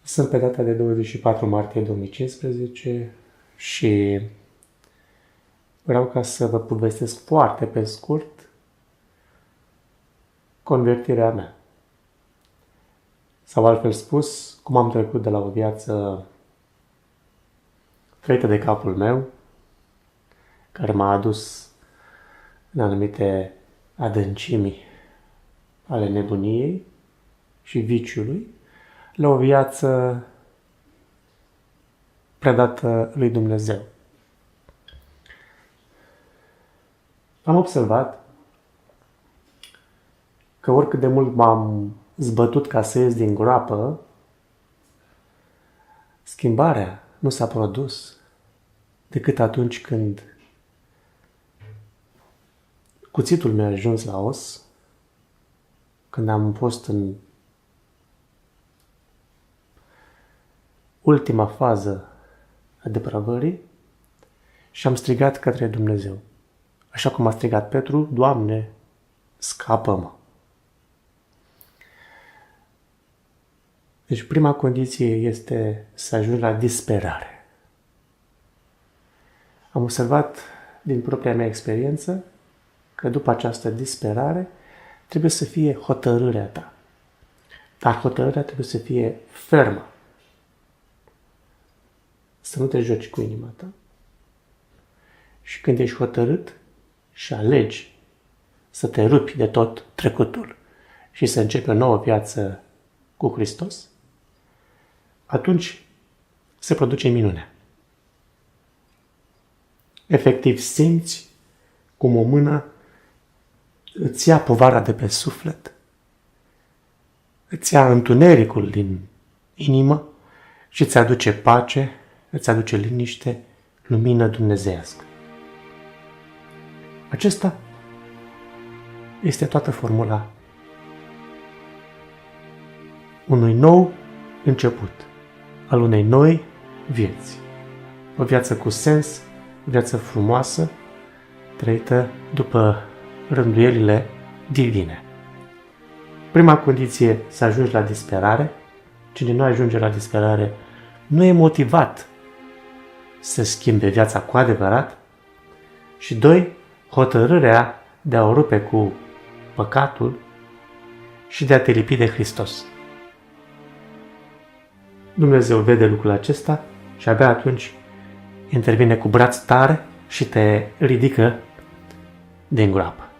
Sunt pe data de 24 martie 2015 și vreau ca să vă povestesc foarte pe scurt convertirea mea. Sau altfel spus, cum am trecut de la o viață trăită de capul meu, care m-a adus în anumite adâncimi ale nebuniei și viciului, la o viață predată lui Dumnezeu. Am observat că oricât de mult m-am zbătut ca să ies din groapă, schimbarea nu s-a produs decât atunci când cuțitul mi-a ajuns la os, când am fost în ultima fază a depravării și am strigat către Dumnezeu. Așa cum a strigat Petru, Doamne, scapă-mă! Deci prima condiție este să ajungi la disperare. Am observat din propria mea experiență că după această disperare trebuie să fie hotărârea ta. Dar hotărârea trebuie să fie fermă. Să nu te joci cu inima ta. Și când ești hotărât și alegi să te rupi de tot trecutul și să începi o nouă viață cu Hristos, atunci se produce minunea. Efectiv simți cum o mână îți ia povara de pe suflet, îți ia întunericul din inimă și îți aduce pace, îți aduce liniște, lumină dumnezeiască. Acesta este toată formula unui nou început, al unei noi vieți. O viață cu sens, o viață frumoasă, trăită după rânduielile divine. Prima condiție, să ajungi la disperare. Cine nu ajunge la disperare nu e motivat să schimbe viața cu adevărat. Și doi, hotărârea de a o rupe cu păcatul și de a te lipi de Hristos. Dumnezeu vede lucrul acesta și abia atunci intervine cu braț tare și te ridică din groapă.